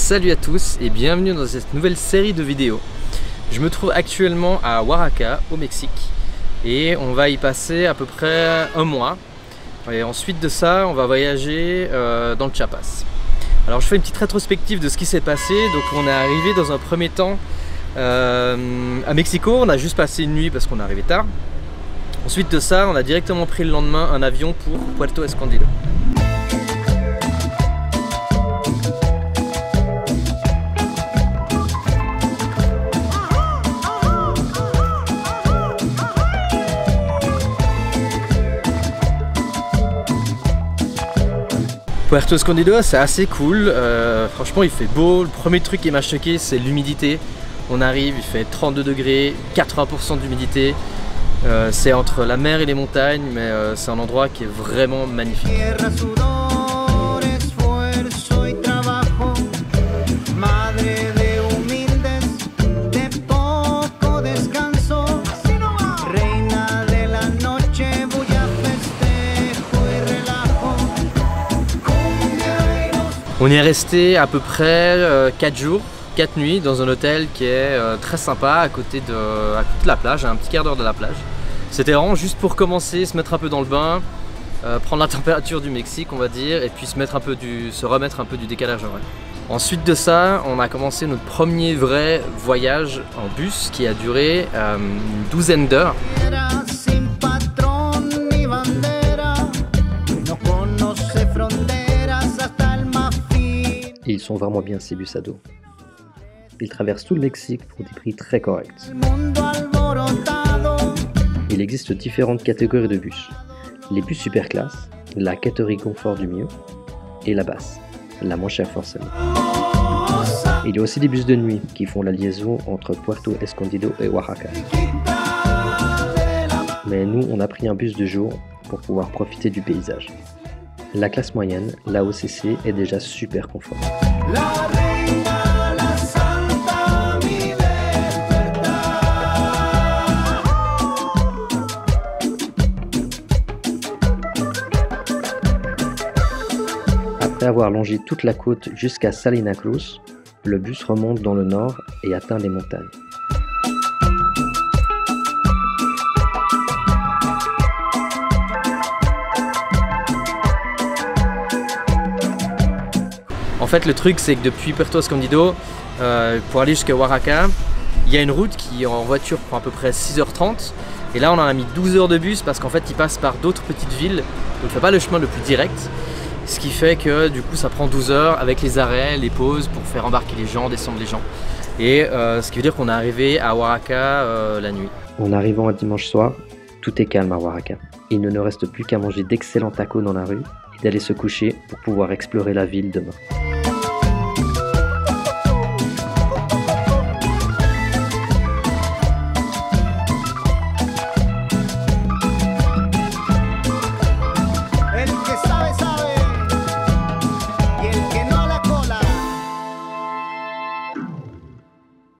Salut à tous et bienvenue dans cette nouvelle série de vidéos. Je me trouve actuellement à Oaxaca au Mexique et on va y passer à peu près un mois. Et ensuite de ça on va voyager dans le Chiapas. Alors je fais une petite rétrospective de ce qui s'est passé. Donc on est arrivé dans un premier temps à Mexico, on a juste passé une nuit parce qu'on est arrivé tard. Ensuite de ça on a directement pris le lendemain un avion pour Puerto Escondido. Puerto Escondido c'est assez cool, franchement il fait beau. Le premier truc qui m'a choqué c'est l'humidité. On arrive, il fait 32 degrés, 80% d'humidité. C'est entre la mer et les montagnes, mais c'est un endroit qui est vraiment magnifique. On est resté à peu près 4 jours, 4 nuits dans un hôtel qui est très sympa à côté de la plage, à un petit quart d'heure de la plage. C'était vraiment juste pour commencer, se mettre un peu dans le bain, prendre la température du Mexique on va dire, et puis se remettre un peu du décalage horaire. Ensuite de ça, on a commencé notre premier vrai voyage en bus qui a duré une douzaine d'heures. Et ils sont vraiment bien ces bus à dos. Ils traversent tout le Mexique pour des prix très corrects. Il existe différentes catégories de bus. Les bus super classe, la catégorie confort du milieu, et la basse, la moins chère forcément. Il y a aussi des bus de nuit qui font la liaison entre Puerto Escondido et Oaxaca. Mais nous, on a pris un bus de jour pour pouvoir profiter du paysage. La classe moyenne, la OCC, est déjà super confort. Après avoir longé toute la côte jusqu'à Salina Cruz, le bus remonte dans le nord et atteint les montagnes. En fait le truc c'est que depuis Puerto Escondido, pour aller jusqu'à Oaxaca, il y a une route qui en voiture prend à peu près 6h30. Et là on en a mis 12 heures de bus parce qu'en fait il passe par d'autres petites villes, donc il ne fait pas le chemin le plus direct. Ce qui fait que du coup ça prend 12 heures avec les arrêts, les pauses pour faire embarquer les gens, descendre les gens. Et ce qui veut dire qu'on est arrivé à Oaxaca la nuit. En arrivant un dimanche soir, tout est calme à Oaxaca. Il ne nous reste plus qu'à manger d'excellents tacos dans la rue et d'aller se coucher pour pouvoir explorer la ville demain.